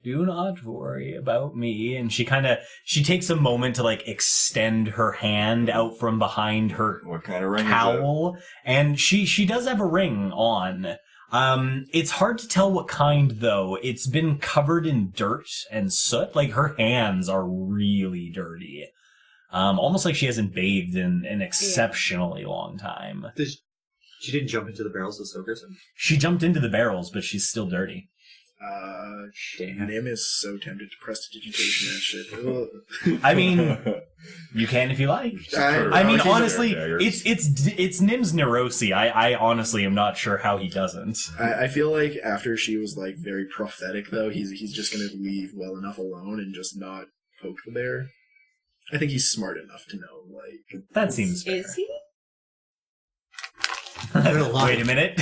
Do not worry about me. And she takes a moment to like extend her hand out from behind her What kind of ring cowl. And she does have a ring on. It's hard to tell what kind though. It's been covered in dirt and soot. Like her hands are really dirty. Almost like she hasn't bathed in an exceptionally long time. She didn't jump into the barrels to soak herself? She jumped into the barrels, but she's still dirty. Damn. Nim is so tempted to prestidigitation that shit. Ugh. I mean, you can if you like. I mean, honestly, it's Nim's neurosis. I honestly am not sure how he doesn't. I feel like after she was like very prophetic, though, he's just gonna leave well enough alone and just not poke the bear. I think he's smart enough to know. Like That seems fair. Is he? Wait a minute.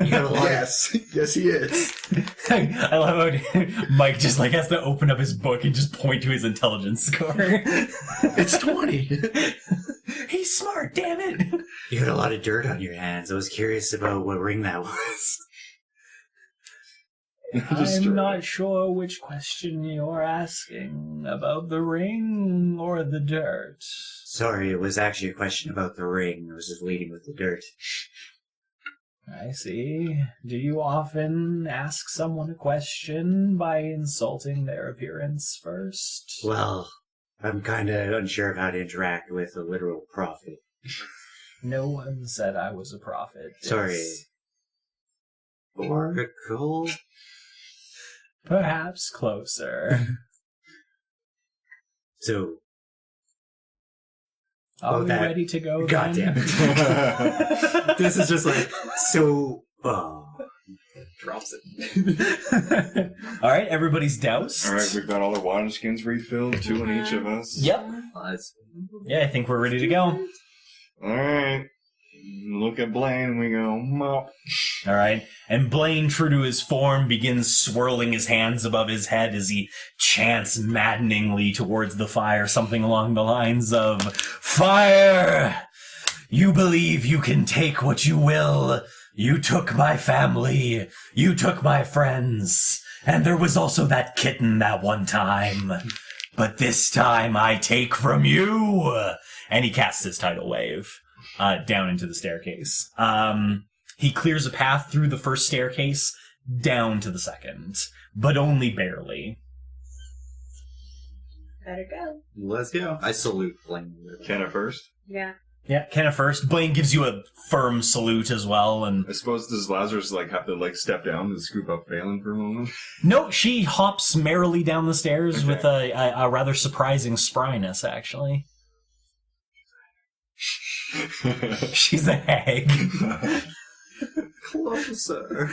You got a lot. yes, he is. I love how Mike just like has to open up his book and just point to his intelligence score. It's 20. He's smart, damn it. You got a lot of dirt on your hands. I was curious about what ring that was. I'm not sure which question you're asking. About the ring or the dirt? Sorry, it was actually a question about the ring. I was just leading with the dirt. I see. Do you often ask someone a question by insulting their appearance first? Well, I'm kind of unsure of how to interact with a literal prophet. No one said I was a prophet. Sorry. It's Oracle? perhaps closer. So, Are we that- ready to go God then? damn it. This is just like, so, Drops it. All right, everybody's doused. All right, we've got all the water skins refilled, 2 in each of us. Yep. Yeah, I think we're ready to go. All right. Look at Blaine and we go, mop. All right, and Blaine, true to his form, begins swirling his hands above his head as he chants maddeningly towards the fire, something along the lines of, "Fire! You believe you can take what you will. You took my family. You took my friends. And there was also that kitten that one time. But this time I take from you." And he casts his tidal wave down into the staircase. He clears a path through the first staircase down to the second, but only barely. Better go. Let's go. I salute Blaine. Kenna first. Yeah. Yeah, Kenna first. Blaine gives you a firm salute as well, and I suppose does Lazarus have to step down and scoop up Faylin for a moment? no, she hops merrily down the stairs with a rather surprising spryness, actually. She's a hag. Closer.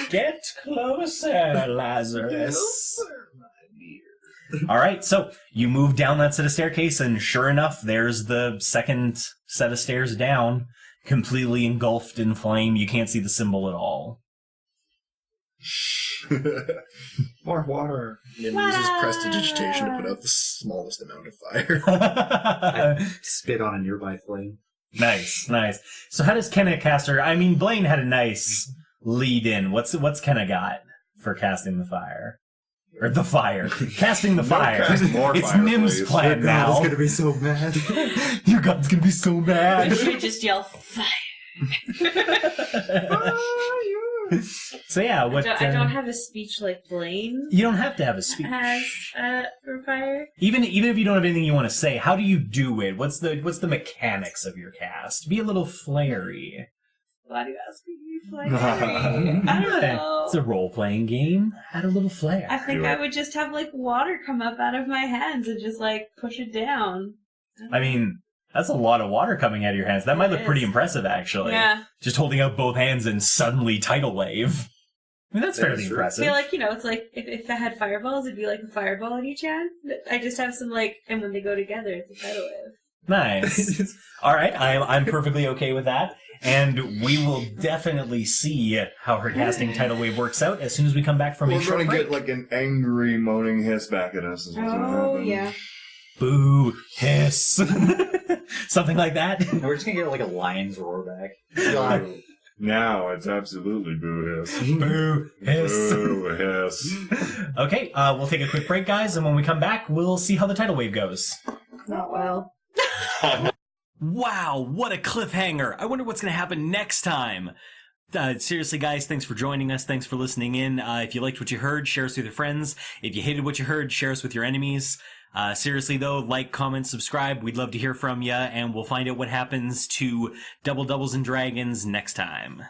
Get closer, Lazarus. All right, so you move down that set of staircase, and sure enough, there's the second set of stairs down, completely engulfed in flame. You can't see the symbol at all. More water. Nim uses prestidigitation to put out the smallest amount of fire. I spit on a nearby flame. Nice, nice. So how does Kenna cast her? I mean, Blaine had a nice lead in. What's Kenna got for casting the fire? Or the fire. Casting the fire. cast more It's fire, Nim's please. plan God now. is gonna be so mad. Your God's gonna be so I mad. should just yell fire. So yeah, what? I don't have a speech like Blaine You don't have to have a speech. has for fire. Even if you don't have anything you want to say, how do you do it? What's the mechanics of your cast? Be a little flary. Why do you ask me to be flary? I don't know. It's a role-playing game. Add a little flair. I think I would just have water come up out of my hands and just push it down. I mean, that's a lot of water coming out of your hands. That might look pretty impressive, actually. Yeah. Just holding out both hands and suddenly tidal wave. I mean, that's That fairly is true. impressive. I feel it's if I had fireballs, it'd be a fireball in each hand. I just have some and when they go together, it's a tidal wave. Nice. All right, I'm perfectly okay with that. And we will definitely see how her casting tidal wave works out as soon as we come back from a We're short gonna break. get an angry moaning hiss back at us. Is what's gonna Oh happen. yeah. Boo, hiss. Something like that. We're just gonna get a lion's roar back. Now it's absolutely boo hiss. Boo, hiss. Boo hiss. Okay, we'll take a quick break, guys, and when we come back, we'll see how the tidal wave goes. Not well. Wow, what a cliffhanger. I wonder what's going to happen next time. Seriously, guys, thanks for joining us. Thanks for listening in. If you liked what you heard, share us with your friends. If you hated what you heard, share us with your enemies. Seriously, though, like, comment, subscribe. We'd love to hear from you, and we'll find out what happens to Double Doubles and Dragons next time.